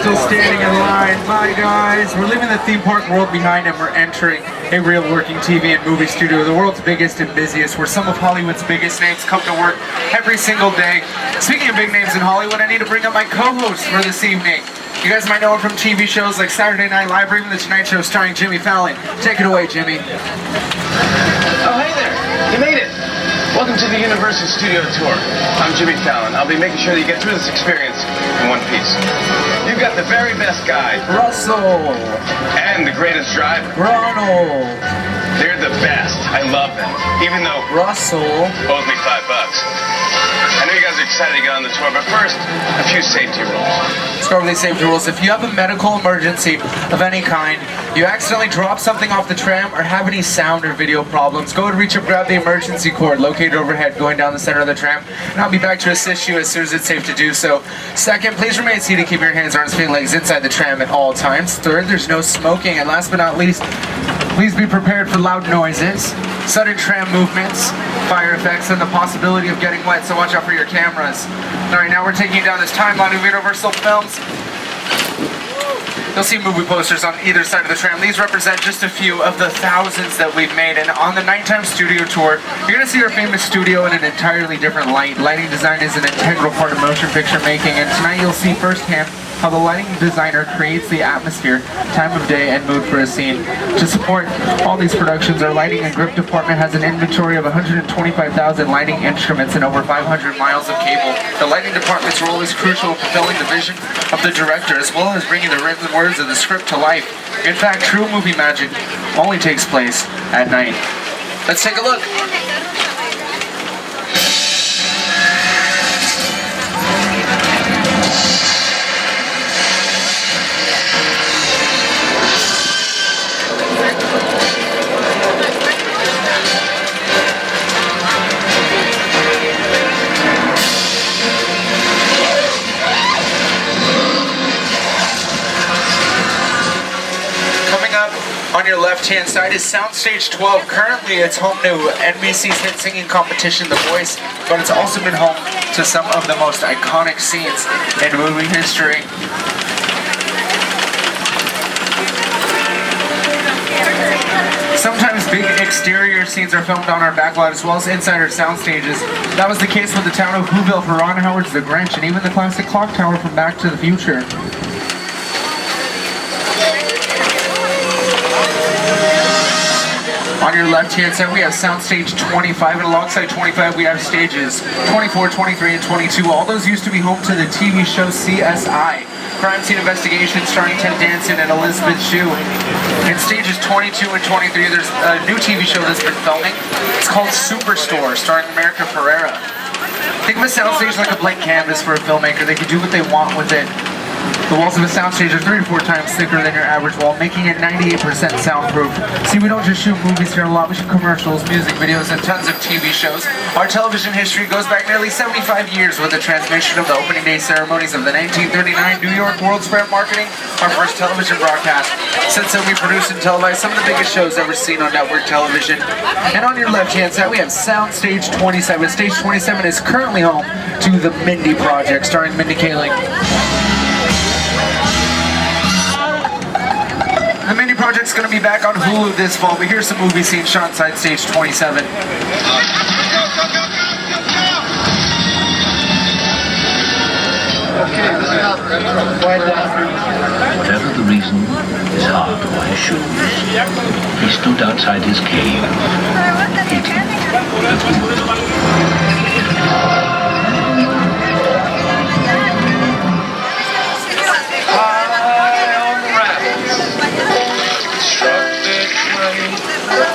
still standing in line. Bye guys. We're leaving the theme park world behind and we're entering a real working TV and movie studio, the world's biggest and busiest, where some of Hollywood's biggest names come to work every single day. Speaking of big names in Hollywood, I need to bring up my co-host for this evening. You guys might know him from TV shows like Saturday Night Live or even The Tonight Show starring Jimmy Fallon. Take it away, Jimmy. Oh, hey there. You made it. Welcome to the Universal Studio Tour. I'm Jimmy Fallon. I'll be making sure that you get through this experience in one piece. You've got the very best guide. Russell. And the greatest driver. Ronald. They're the best. I love them. Even though Russell owes me $5. I know you guys are excited to get on the tour, but first, a few safety rules. Scarily safety rules. If you have a medical emergency of any kind, you accidentally drop something off the tram, or have any sound or video problems, go and reach up, grab the emergency cord located overhead going down the center of the tram, and I'll be back to assist you as soon as it's safe to do so. Second, please remain seated, keep your hands, arms, feet, and legs inside the tram at all times. Third, there's no smoking. And last but not least, please be prepared for loud noises, sudden tram movements, fire effects, and the possibility of getting wet, so watch out for your cameras. Alright, now we're taking you down this timeline of Universal Films. You'll see movie posters on either side of the tram. These represent just a few of the thousands that we've made. And on the nighttime studio tour, you're going to see our famous studio in an entirely different light. Lighting design is an integral part of motion picture making, and tonight you'll see firsthand how the lighting designer creates the atmosphere, time of day, and mood for a scene. To support all these productions, our lighting and grip department has an inventory of 125,000 lighting instruments and over 500 miles of cable. The lighting department's role is crucial in fulfilling the vision of the director, as well as bringing the written words of the script to life. In fact, true movie magic only takes place at night. Let's take a look. On your left-hand side is Soundstage 12. Currently, it's home to NBC's hit singing competition, The Voice, but it's also been home to some of the most iconic scenes in movie history. Sometimes big exterior scenes are filmed on our backlot as well as inside our sound stages. That was the case with the town of Whoville for Ron Howard's The Grinch, and even the classic clock tower from Back to the Future. On your left-hand side, we have Soundstage 25, and alongside 25, we have stages 24, 23, and 22. All those used to be home to the TV show CSI, Crime Scene Investigation, starring Ted Danson and Elizabeth Shue. In stages 22 and 23, there's a new TV show that's been filming. It's called Superstore, starring America Ferrera. Think of a soundstage like a blank canvas for a filmmaker. They can do what they want with it. The walls of a soundstage are 3 to 4 times thicker than your average wall, making it 98% soundproof. See, we don't just shoot movies here a lot, we shoot commercials, music videos, and tons of TV shows. Our television history goes back nearly 75 years with the transmission of the opening day ceremonies of the 1939 New York World's Fair marketing, our first television broadcast. Since then, we produce and televise some of the biggest shows ever seen on network television. And on your left-hand side, we have Soundstage 27. Stage 27 is currently home to The Mindy Project, starring Mindy Kaling. The Mindy Project's going to be back on Hulu this fall, but here's some movie scenes shot inside Stage 27. Whatever the reason, his heart or his shoes, he stood outside his cave, eating the food.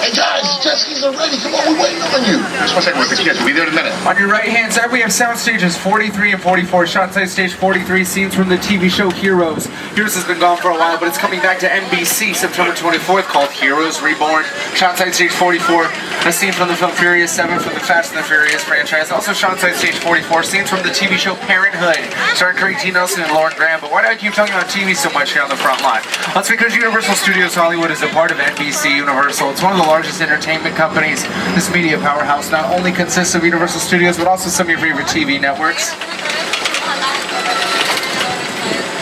Hey guys, jet skis are ready. Come on, we're waiting on you. Just 1 second, we'll be there in a minute. On your right-hand side, we have sound stages 43 and 44. Shot inside stage 43, scenes from the TV show Heroes. Heroes has been gone for a while, but it's coming back to NBC September 24th, called Heroes Reborn. Shot inside stage 44, a scene from the film Furious 7 from the Fast and the Furious franchise. Also shot inside stage 44, scenes from the TV show Parenthood, starring Craig T. Nelson and Lauren Graham. But why do I keep talking about TV so much here on the front line? Well, it's because Universal Studios Hollywood is a part of NBC Universal. It's one of the largest entertainment companies. This media powerhouse not only consists of Universal Studios, but also some of your favorite TV networks.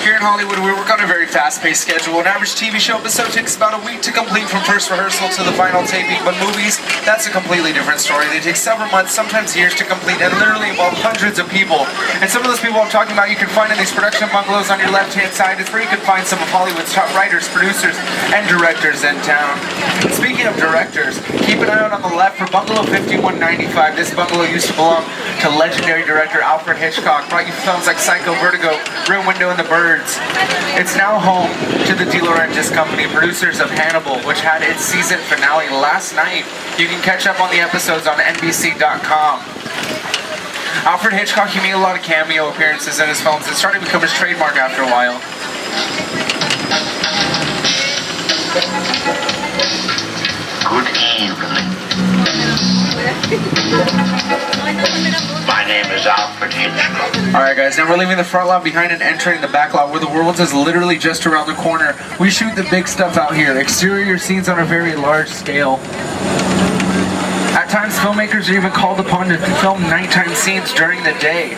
Here Here in Hollywood, we work on a very fast-paced schedule. An average TV show episode takes about a week to complete from first rehearsal to the final taping, but movies, that's a completely different story. They take several months, sometimes years to complete, and literally involve hundreds of people. And some of those people I'm talking about you can find in these production bungalows on your left-hand side. It's where you can find some of Hollywood's top writers, producers, and directors in town. Speaking of directors, keep an eye out on the left for Bungalow 5195. This bungalow used to belong to legendary director Alfred Hitchcock. Brought you films like Psycho, Vertigo, Rear Window, and The Birds. It's now home to the De Laurentiis Company, producers of Hannibal, which had its season finale last night. You can catch up on the episodes on NBC.com. Alfred Hitchcock, he made a lot of cameo appearances in his films. It started to become his trademark after a while. Good evening. My name is Alfred Hitchcock. Alright guys, now we're leaving the front lot behind and entering the back lot where the world is literally just around the corner. We shoot the big stuff out here, exterior scenes on a very large scale. At times, filmmakers are even called upon to film nighttime scenes during the day.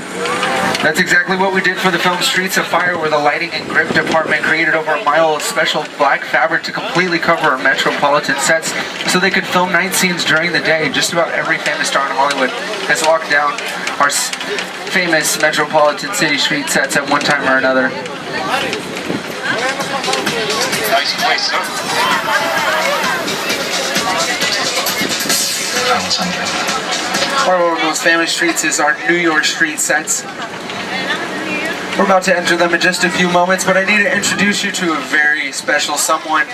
That's exactly what we did for the film Streets of Fire, where the lighting and grip department created over a mile of special black fabric to completely cover our metropolitan sets so they could film night scenes during the day. Just about every famous star in Hollywood has locked down our famous metropolitan city street sets at one time or another. Nice place, huh? One of our most famous streets is our New York street sets. We're about to enter them in just a few moments, but I need to introduce you to a very special someone.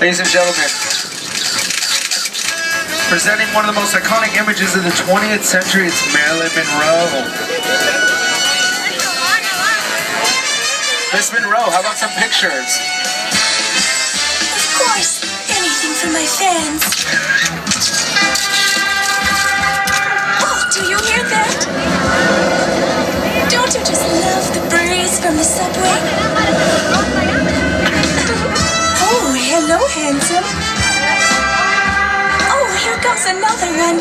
Ladies and gentlemen, presenting one of the most iconic images of the 20th century, it's Marilyn Monroe. Miss Monroe, how about some pictures? Of course, anything for my fans. Oh, do you hear that? Don't you just love the breeze from the subway? Oh, hello, handsome. Oh, here comes another one.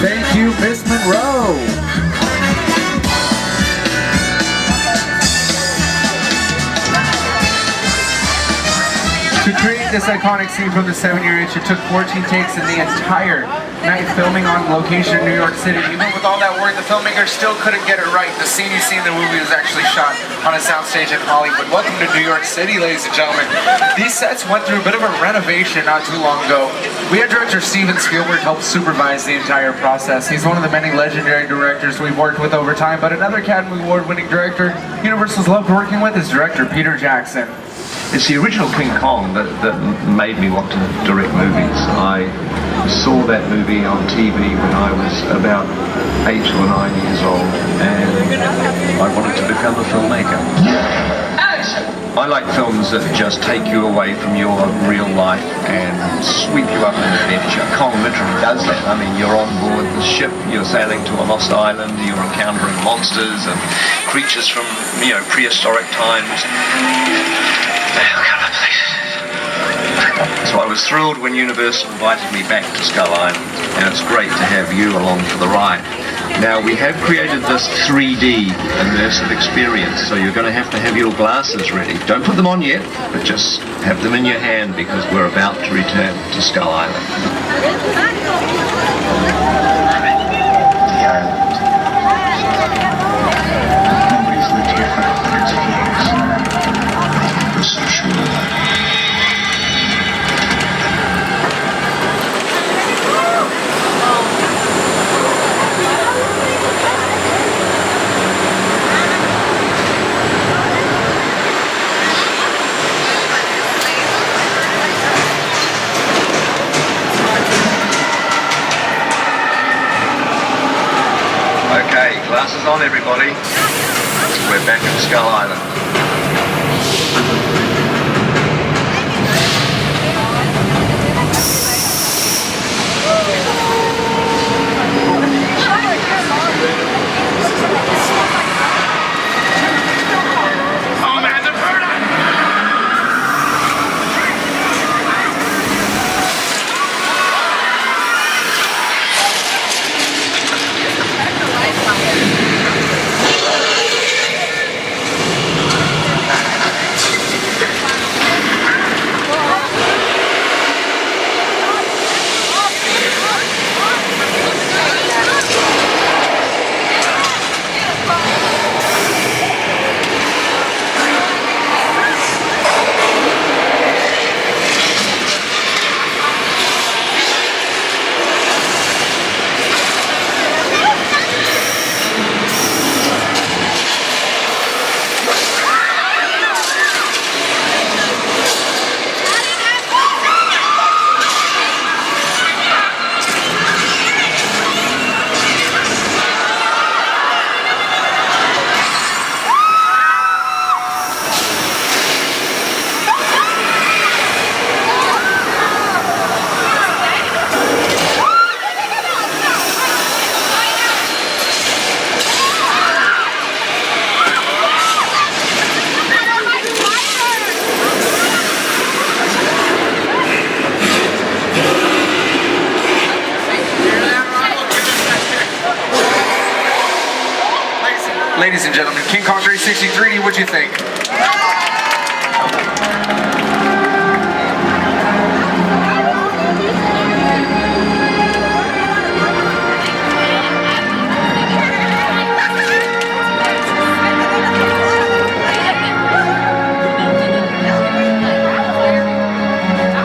Thank you, Miss Monroe. To create this iconic scene from the 7-year itch, it took 14 takes in the entire night filming on location in New York City. Even with all that work, the filmmaker still couldn't get it right. The scene you see in the movie was actually shot on a soundstage in Hollywood. Welcome to New York City, ladies and gentlemen. These sets went through a bit of a renovation not too long ago. We had director Steven Spielberg help supervise the entire process. He's one of the many legendary directors we've worked with over time, but another Academy Award-winning director Universal's loved working with is director Peter Jackson. It's the original King Kong that made me want to direct movies. I saw that movie on TV when I was about 8 or 9 years old, and I wanted to become a filmmaker. I like films that just take you away from your real life and sweep you up in an adventure. Kong literally does that. I mean, you're on board the ship, you're sailing to a lost island, you're encountering monsters and creatures from, prehistoric times. So I was thrilled when Universal invited me back to Skull Island, and it's great to have you along for the ride. Now, we have created this 3D immersive experience, so you're going to have your glasses ready. Don't put them on yet, but just have them in your hand because we're about to return to Skull Island. The island. Nobody's lived here for hundreds of years. We're so sure of that. Okay, glasses on, everybody. We're back at Skull Island. Ladies and gentlemen, King Kong 360 3D, what'd you think?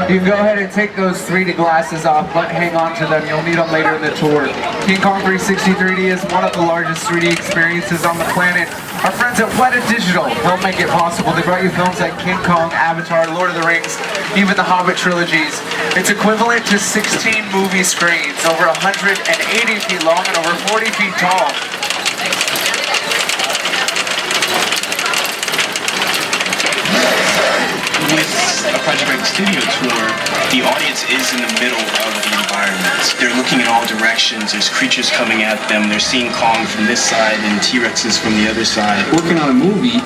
You can go ahead and take those 3D glasses off, but hang on to them. You'll need them later in the tour. King Kong 360 3D is one of the largest 3D experiences on the planet. Our friends at Weta Digital help make it possible. They brought you films like King Kong, Avatar, Lord of the Rings, even the Hobbit trilogies. It's equivalent to 16 movie screens, over 180 feet long and over 40 feet tall. With a Project Break Studio Tour, the audience is in the middle of the environment. They're looking in all directions. There's creatures coming at them. They're seeing Kong from this side and T-Rexes from the other side. Working on a movie,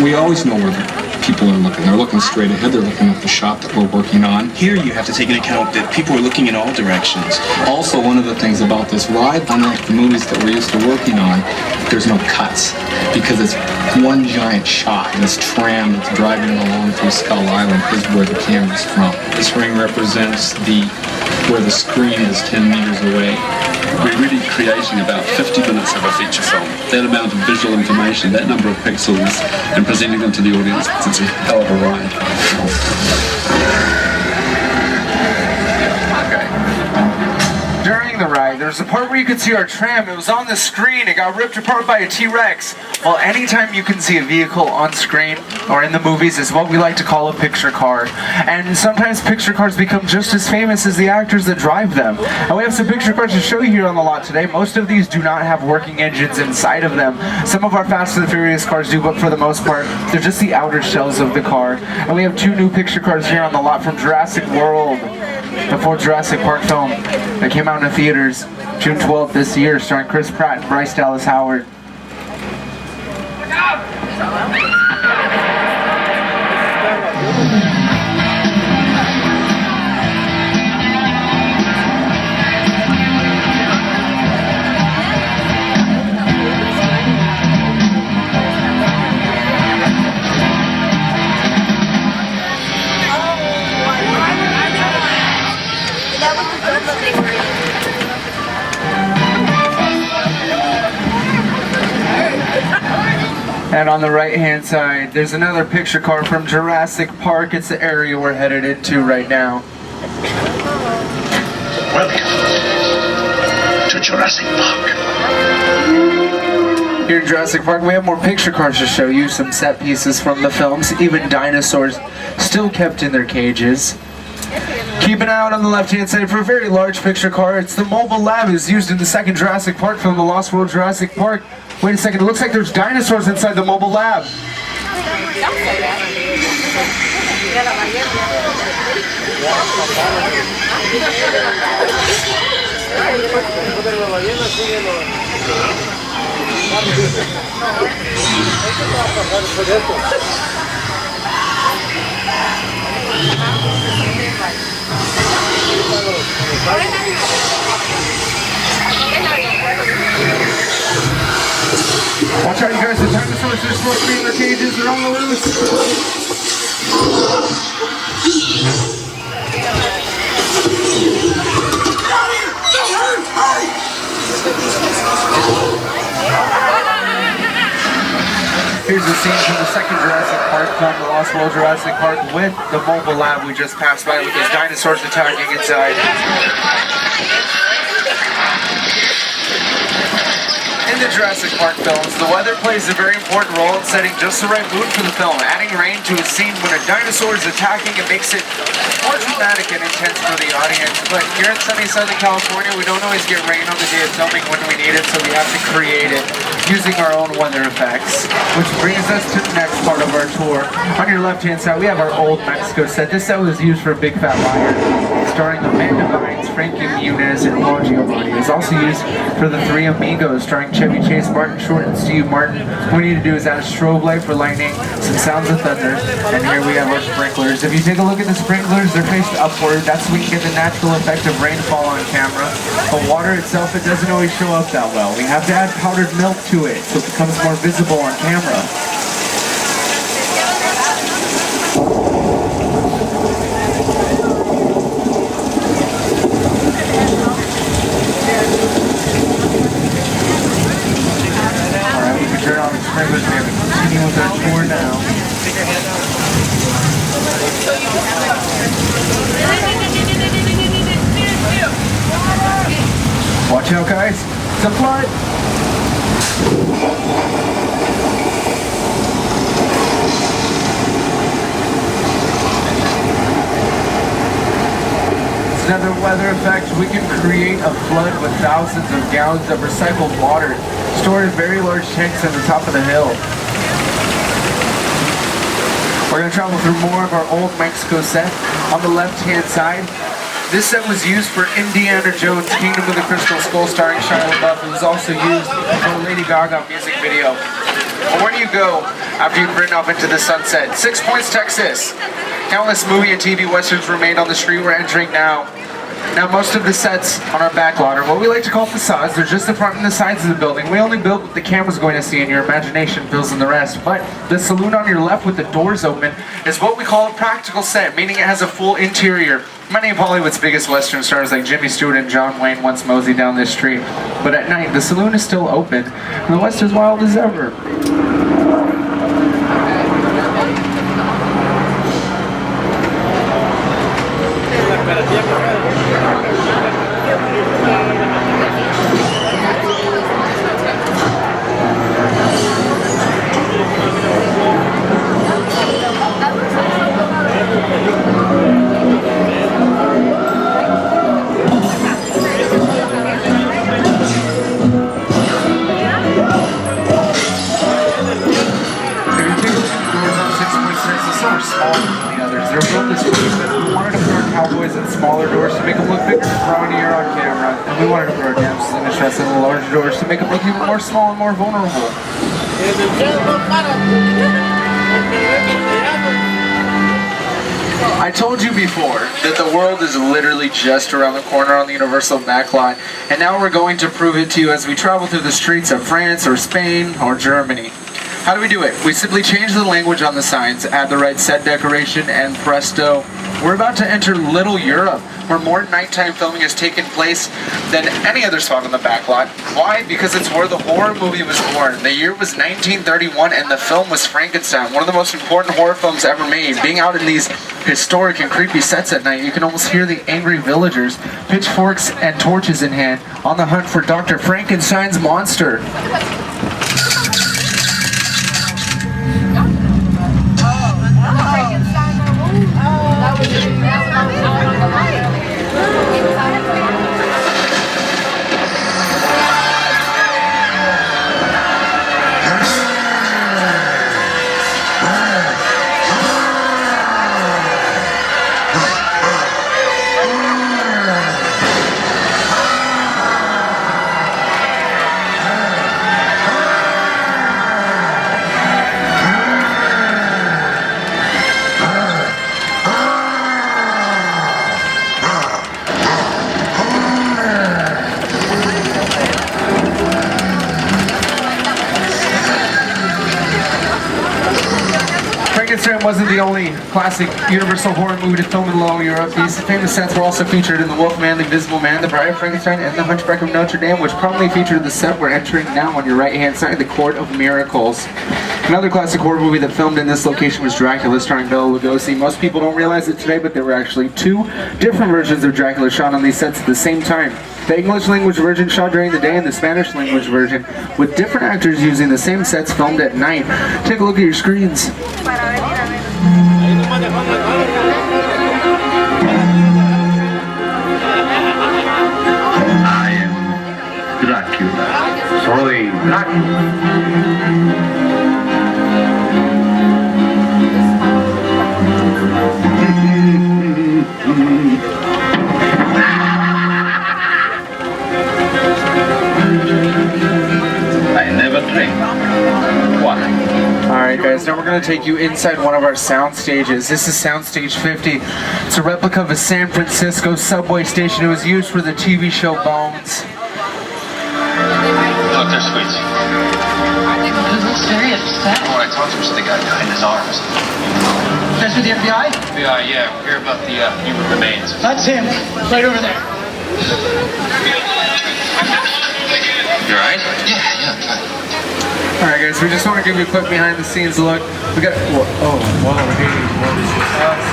we always know where the people are looking. They're looking straight ahead. They're looking at the shot that we're working on. Here you have to take into account that people are looking in all directions. Also, one of the things about this ride, unlike the movies that we're used to working on, there's no cuts because it's one giant shot. This tram that's driving along through Skull Island is where the camera's from. This ring represents where the screen is 10 meters away. We're really creating about 50 minutes of a feature film. That amount of visual information, that number of pixels, and presenting them to the audience, it's a hell of a ride. During the ride, there's a part where you could see our tram. It was on the screen. It got ripped apart by a T-Rex. Well, anytime you can see a vehicle on screen or in the movies is what we like to call a picture car. And sometimes picture cars become just as famous as the actors that drive them. And we have some picture cars to show you here on the lot today. Most of these do not have working engines inside of them. Some of our Fast and the Furious cars do, but for the most part, they're just the outer shells of the car. And we have two new picture cars here on the lot from Jurassic World, the fourth Jurassic Park film that came out in the theaters June 12th this year, starring Chris Pratt and Bryce Dallas Howard. And on the right-hand side, there's another picture car from Jurassic Park. It's the area we're headed into right now. Welcome to Jurassic Park. Here in Jurassic Park, we have more picture cars to show you, some set pieces from the films, even dinosaurs still kept in their cages. Keep an eye out on the left-hand side for a very large picture car. It's the mobile lab is used in the second Jurassic Park film, The Lost World Jurassic Park. Wait a second, it looks like there's dinosaurs inside the mobile lab. Watch out, you guys, the dinosaurs are supposed to be in their cages, they're on the loose. Here's the scene from the second Jurassic Park film, The Lost World Jurassic Park, with the mobile lab we just passed by with those dinosaurs attacking inside. In the Jurassic Park films, the weather plays a very important role in setting just the right mood for the film. Adding rain to a scene when a dinosaur is attacking, it makes it more dramatic and intense for the audience. But here in sunny Southern California, we don't always get rain on the day of filming when we need it, so we have to create it using our own weather effects. Which brings us to the next part of our tour. On your left-hand side, we have our old Mexico set. This set was used for Big Fat Liar, starring Amanda Bynes, Frankie Muniz, and Paul Giamatti. It was also used for The Three Amigos, starring Chevy Chase, Martin Short, and Steve Martin. What we need to do is add a strobe light for lightning, some sounds of thunder, and here we have our sprinklers. If you take a look at the sprinklers, they're faced upward. That's so we can get the natural effect of rainfall on camera. But water itself, it doesn't always show up that well. We have to add powdered milk to to it so it becomes more visible on camera. Alright, we can turn on the sprinklers. We're going to continue with our tour now. Watch out, guys. It's a flood. It's another weather effect. We can create a flood with thousands of gallons of recycled water stored in very large tanks at the top of the hill. We're going to travel through more of our old Mexico set. On the left-hand side, this set was used for Indiana Jones' Kingdom of the Crystal Skull starring Shia LaBeouf. It was also used for a Lady Gaga music video. Well, where do you go after you've ridden off into the sunset? 6 Points, Texas. Countless movie and TV westerns remain on the street we're entering now. Now, most of the sets on our backlot are what we like to call facades. They're just the front and the sides of the building. We only build what the camera's going to see, and your imagination fills in the rest. But the saloon on your left with the doors open is what we call a practical set, meaning it has a full interior. Many of Hollywood's biggest Western stars like Jimmy Stewart and John Wayne once moseyed down this street. But at night, the saloon is still open, and the West is wild as ever. Smaller doors to make them look bigger and brawnier on camera, and we wanted to put our damsels in distress in the larger doors to make them look even more small and more vulnerable. I told you before that the world is literally just around the corner on the Universal backlot, and now we're going to prove it to you as we travel through the streets of France or Spain or Germany. How do we do it? We simply change the language on the signs, add the right set decoration, and presto, we're about to enter Little Europe, where more nighttime filming has taken place than any other spot on the backlot. Why? Because it's where the horror movie was born. The year was 1931, and the film was Frankenstein, one of the most important horror films ever made. Being out in these historic and creepy sets at night, you can almost hear the angry villagers, pitchforks and torches in hand, on the hunt for Dr. Frankenstein's monster. Frankenstein wasn't the only classic Universal horror movie to film in Little Europe. These famous sets were also featured in The Wolfman, The Invisible Man, The Bride of Frankenstein, and The Hunchback of Notre Dame, which prominently featured the set we're entering now on your right-hand side, The Court of Miracles. Another classic horror movie that filmed in this location was Dracula, starring Bela Lugosi. Most people don't realize it today, but there were actually two different versions of Dracula shot on these sets at the same time. The English language version shot during the day and the Spanish language version, with different actors using the same sets filmed at night. Take a look at your screens. I am Dracula. Soy Dracula. I never drink. Why? Alright guys, now we're going to take you inside one of our sound stages. This is Soundstage 50. It's a replica of a San Francisco subway station. It was used for the TV show Bones. up there, sweets? He looks very upset. When I talked to him, he said the guy died in his arms. That's with the FBI? FBI, yeah. We're here about the human remains. That's him. Right over there. You alright? Alright guys, we just want to give you a quick behind the scenes look. We got, hey,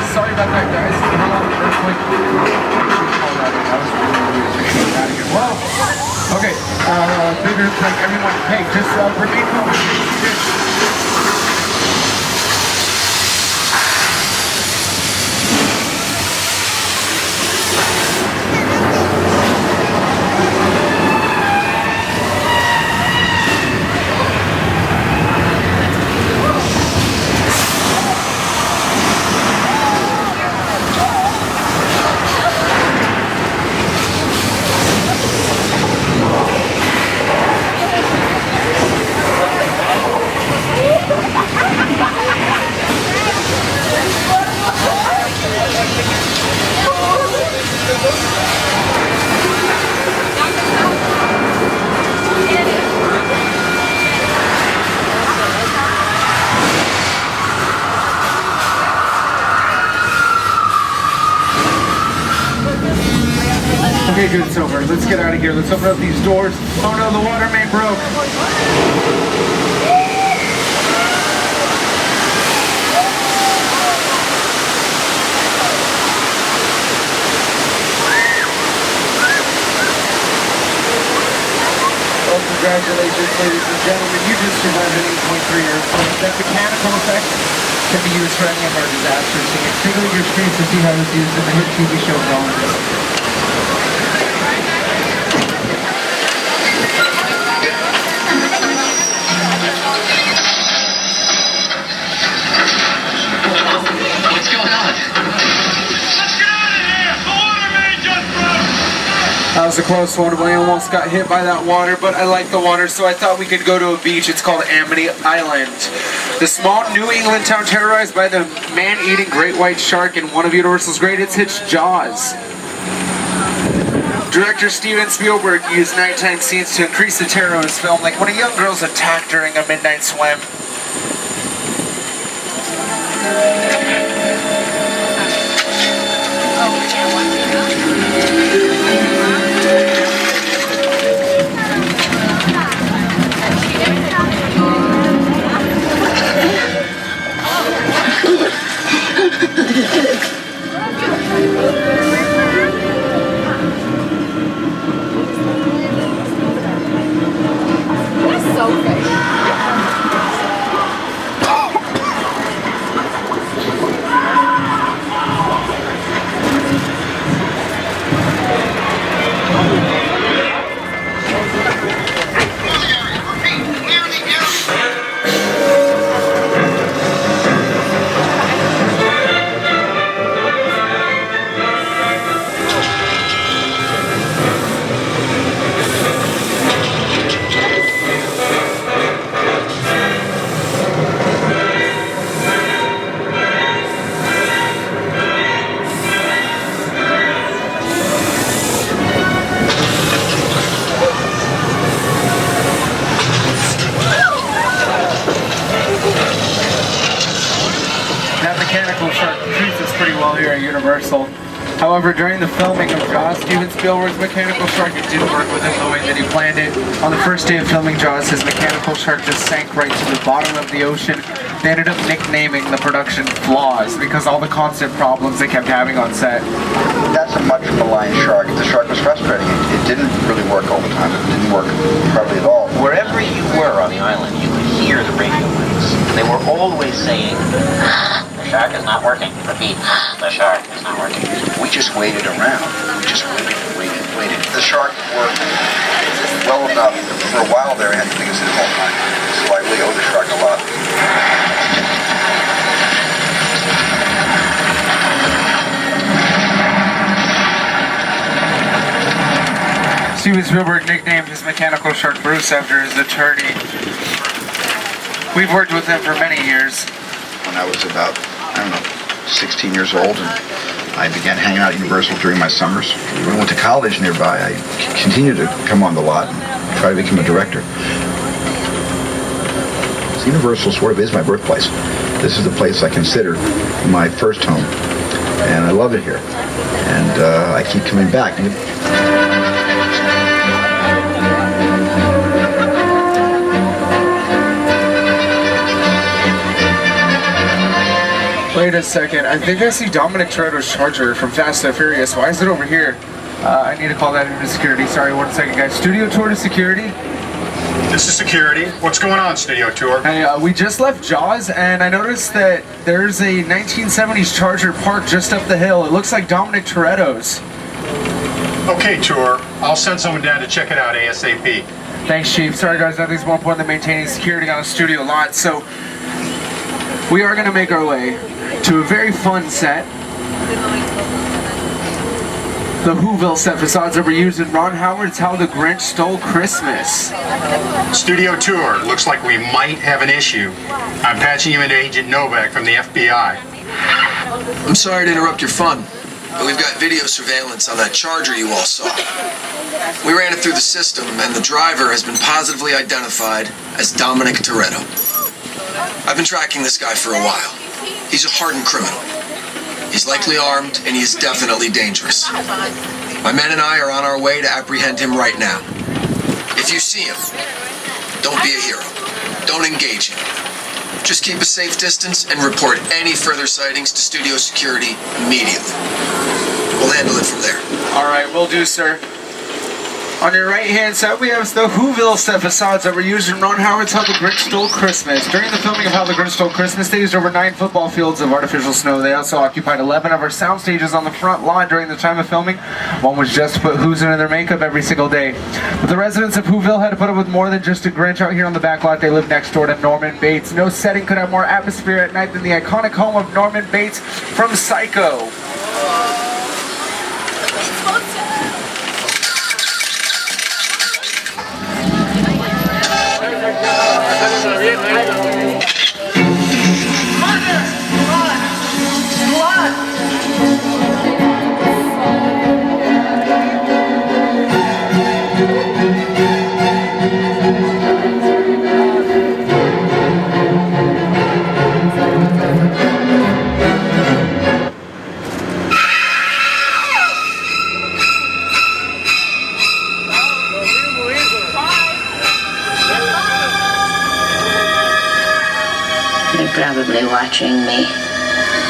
sorry about that guys. Hold on real quick. Whoa. Okay, bigger, like everyone, hey, just remain calm. Okay, good, it's over. Let's get out of here. Let's open up these doors. Oh no, the water main broke. Well, congratulations, ladies and gentlemen. You just survived an 8.3 earthquake. That mechanical effect can be used for any of our disasters. You can tickle your screens to see how it's used in the hit TV show Gone. What's going on? Let's get out of here! The water main just broke! That was a close one. We almost got hit by that water, but I like the water, so I thought we could go to a beach. It's called Amity Island. The small New England town terrorized by the man-eating great white shark in one of Universal's greatest hits, Jaws. Director Steven Spielberg used nighttime scenes to increase the terror of his film, like when a young girl's attacked during a midnight swim. Here at Universal. However, during the filming of Jaws, Steven Spielberg's mechanical shark, it didn't work with him the way that he planned it. On the first day of filming Jaws, his mechanical shark just sank right to the bottom of the ocean. They ended up nicknaming the production Flaws because all the constant problems they kept having on set. That's a much maligned shark. The shark was frustrating. It didn't really work all the time. It didn't work probably at all. Wherever you were on the island, you could hear the radio waves. They were always saying, the shark is not working. Repeat, the shark is not working. We just waited around. We just waited. The shark worked well enough. For a while there, I had to think of it all the time. So I really owe the shark a lot. Steven Spielberg nicknamed his mechanical shark Bruce after his attorney. We've worked with him for many years. When I was about, 16 years old, and I began hanging out at Universal during my summers. When I went to college nearby, I continued to come on the lot and try to become a director. Universal sort of is my birthplace. This is the place I consider my first home, and I love it here, and I keep coming back. Wait a second, I think I see Dominic Toretto's Charger from Fast and Furious. Why is it over here? I need to call that into security. Sorry, 1 second, guys. Studio tour to security. This is security. What's going on, studio tour? Hey, we just left Jaws, and I noticed that there's a 1970s Charger parked just up the hill. It looks like Dominic Toretto's. Okay, tour. I'll send someone down to check it out ASAP. Thanks, Chief. Sorry, guys. Nothing's more important than maintaining security on a studio lot. So, we are going to make our way to a very fun set. The Whoville set facades that were used in Ron Howard's How the Grinch Stole Christmas. Studio tour. Looks like we might have an issue. I'm patching you into Agent Novak from the FBI. I'm sorry to interrupt your fun, but we've got video surveillance on that Charger you all saw. We ran it through the system, and the driver has been positively identified as Dominic Toretto. I've been tracking this guy for a while. He's a hardened criminal. He's likely armed, and he is definitely dangerous. My men and I are on our way to apprehend him right now. If you see him, don't be a hero. Don't engage him. Just keep a safe distance and report any further sightings to studio security immediately. We'll handle it from there. All right, will do, sir. On your right-hand side, we have the Whoville set facades that were used in Ron Howard's How the Grinch Stole Christmas. During the filming of How the Grinch Stole Christmas, they used over 9 football fields of artificial snow. They also occupied 11 of our sound stages on the front lawn during the time of filming. One was just to put Whoozin in their makeup every single day. But the residents of Whoville had to put up with more than just a Grinch. Out here on the back lot, they live next door to Norman Bates. No setting could have more atmosphere at night than the iconic home of Norman Bates from Psycho. Probably watching me.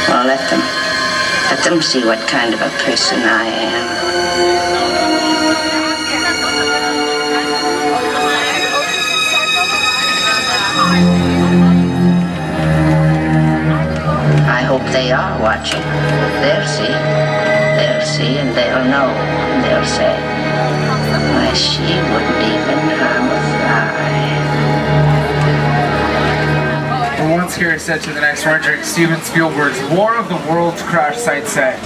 Well, let them see what kind of a person I am. I hope they are watching. They'll see, and they'll know, and they'll say, why, she wouldn't even harm a fly. One scary set to the next, rendering Steven Spielberg's War of the Worlds crash site set.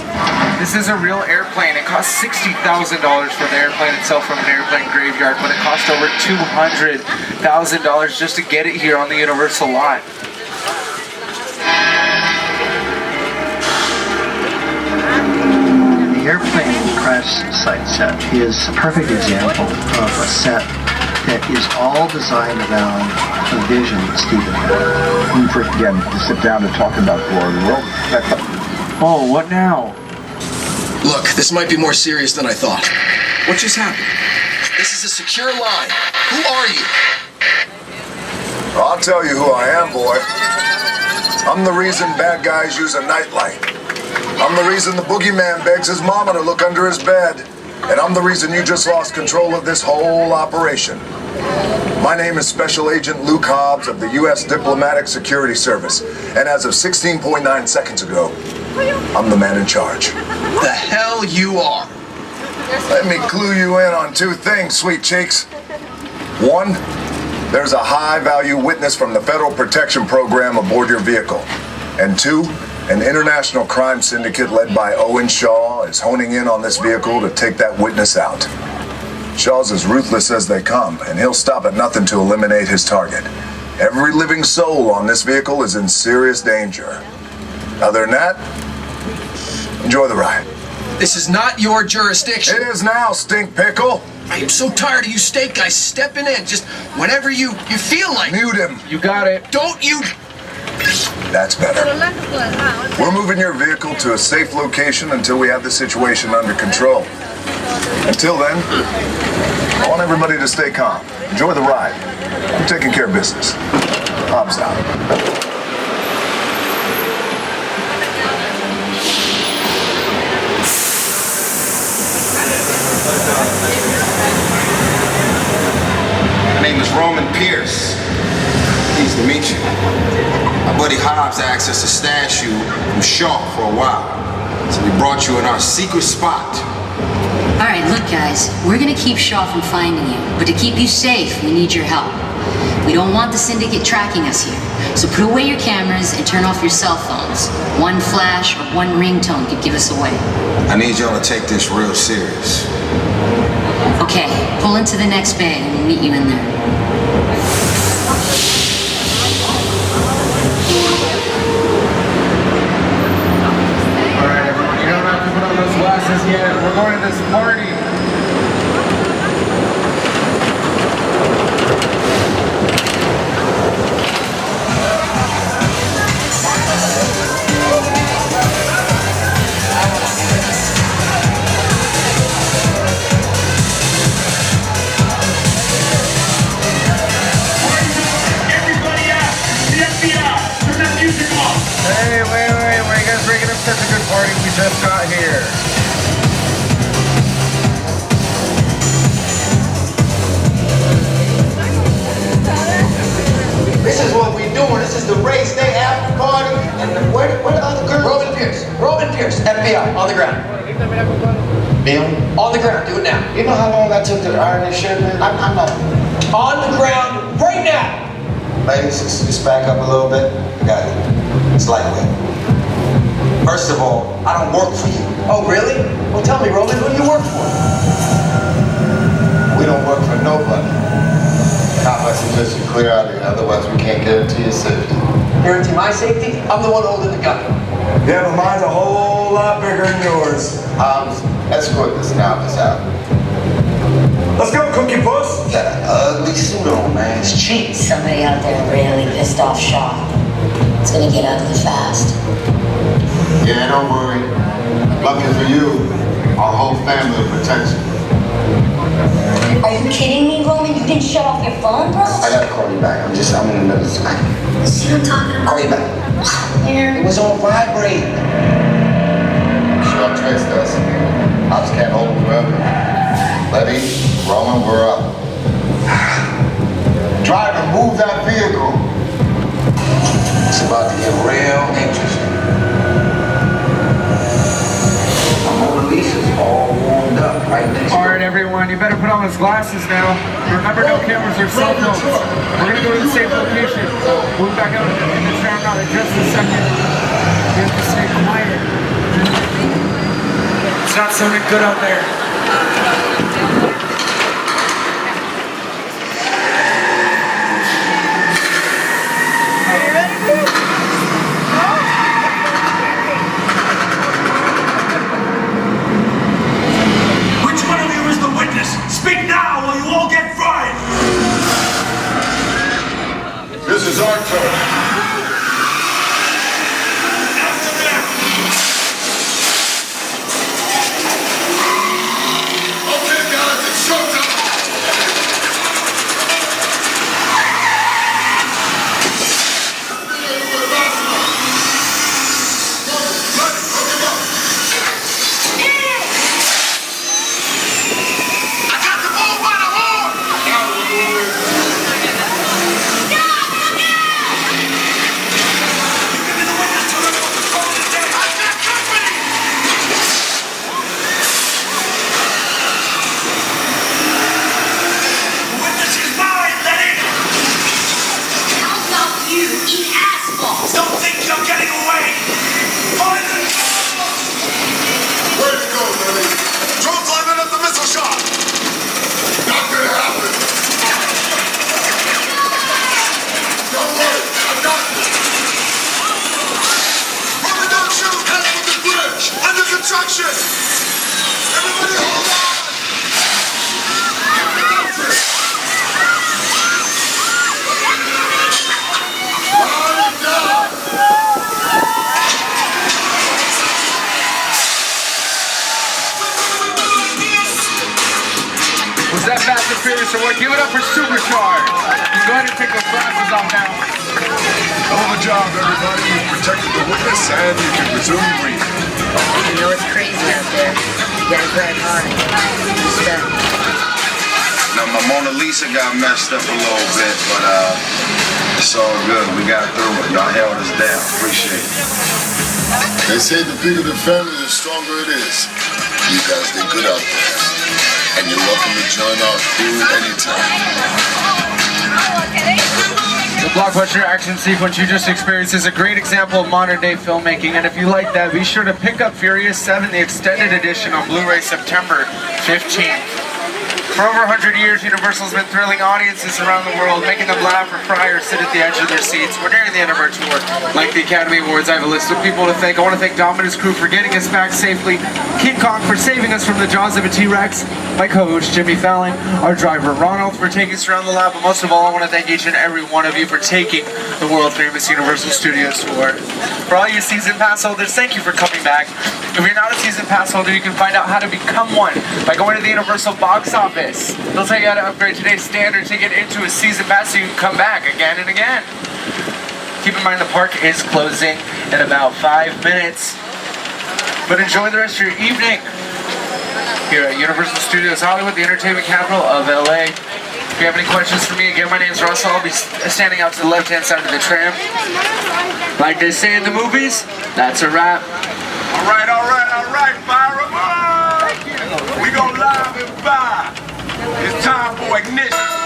This is a real airplane. It cost $60,000 for the airplane itself from an airplane graveyard, but it cost over $200,000 just to get it here on the Universal lot. The airplane crash site set is a perfect example of a set that is all designed around a vision that Steven had. When we first began to sit down to talk about War of the World, oh, what now? Look, this might be more serious than I thought. What just happened? This is a secure line. Who are you? I'll tell you who I am, boy. I'm the reason bad guys use a nightlight. I'm the reason the boogeyman begs his mama to look under his bed. And I'm the reason you just lost control of this whole operation. My name is Special Agent Luke Hobbs of the U.S. Diplomatic Security Service. And as of 16.9 seconds ago, I'm the man in charge. The hell you are. Let me clue you in on 2 things, sweet cheeks. 1, there's a high-value witness from the Federal Protection Program aboard your vehicle. And 2, an international crime syndicate led by Owen Shaw is honing in on this vehicle to take that witness out. Shaw's as ruthless as they come, and he'll stop at nothing to eliminate his target. Every living soul on this vehicle is in serious danger. Other than that, enjoy the ride. This is not your jurisdiction. It is now, stink pickle. I am so tired of you state guys stepping in just whenever you feel like. Mute him. You got it. Don't you... That's better. We're moving your vehicle to a safe location until we have the situation under control. Until then, I want everybody to stay calm. Enjoy the ride. I'm taking care of business. Hobbs out. My name is Roman Pierce. Pleased to meet you. My buddy Hobbs asked us to stash you from Shaw for a while. So we brought you in our secret spot. All right, look, guys, we're gonna keep Shaw from finding you, but to keep you safe, we need your help. We don't want the syndicate tracking us here, so put away your cameras and turn off your cell phones. One flash or one ringtone could give us away. I need y'all to take this real serious. Okay, pull into the next bay and we'll meet you in there. Alright, everyone, you don't have to put on those glasses yet. We're going to this party. Hey, wait, why are you guys breaking up such a good party? We just got here. This is what we're doing. This is the race day after party. And where the other girls? Roman Pierce, FBI, on the ground. Bill? On the ground, do it now. You know how long I took to iron this shirt, man? I'm not. On the ground, right now. Ladies, just back up a little bit. Got it. It's lightweight. First of all, I don't work for you. Oh, really? Well, tell me, Roman, who do you work for? We don't work for nobody. I suggest you clear out of here, otherwise we can't guarantee your safety. Guarantee my safety? I'm the one holding the gun. Yeah, but mine's a whole lot bigger than yours. Escort this novice out. Let's go, Cookie Puss. You got an ugly suit on, man. It's cheap. Somebody out there really pissed off Shaw. It's gonna get ugly fast. Yeah, don't worry. Lucky for you, our whole family protects you. Are you kidding me, Roman? You didn't shut off your phone, bro? I gotta call you back. I'm in the middle of something. See what I'm talking about? Call you back. It was on vibrate. Sure traced us. Ops can't hold him forever. Levy, Roman, we're up. Driver, move that vehicle. It's about to get real interesting. My Mona Lisa's all warmed up right next door. Alright, everyone, you better put on those glasses now. Remember, no cameras or cell phones. We're gonna go to the safe location. Move back out in the town out in just a second. You have to stay quiet. It's not sounding good out there. Speak now or you all get fried! This is our turn. Okay, guys, it's showtime! Furious Award. Give it up for Supercharged. Go ahead and take those glasses off now. Hell of a job, everybody. You protected the witness, and you can resume breathing. You know it's crazy out there. You gotta drive hard. Now, my Mona Lisa got messed up a little bit, but it's all good. We got through it. Y'all held us down. Appreciate it. They say the bigger the family, the stronger it is. You guys did good out there. And you're welcome to join our crew anytime. The blockbuster action sequence you just experienced is a great example of modern day filmmaking, and if you like that, be sure to pick up Furious 7, the extended edition on Blu-ray September 15th. For over 100 years, Universal's been thrilling audiences around the world, making them laugh or cry or sit at the edge of their seats. We're nearing the end of our tour. Like the Academy Awards, I have a list of people to thank. I want to thank Dom and his crew for getting us back safely, King Kong for saving us from the jaws of a T-Rex, my co-host Jimmy Fallon, our driver Ronald for taking us around the lab, but most of all, I want to thank each and every one of you for taking the world-famous Universal Studios tour. For all you season pass holders, thank you for coming back. If you're not a season pass holder, you can find out how to become one by going to the Universal box office. They'll tell you how to upgrade today's standard ticket into a season pass so you can come back again and again. Keep in mind the park is closing in about 5 minutes. But enjoy the rest of your evening here at Universal Studios Hollywood, the entertainment capital of LA. If you have any questions for me, again, my name's Russell. I'll be standing out to the left-hand side of the tram. Like they say in the movies, that's a wrap. All right, fire 'em up! We go live and fire. It's time for ignition.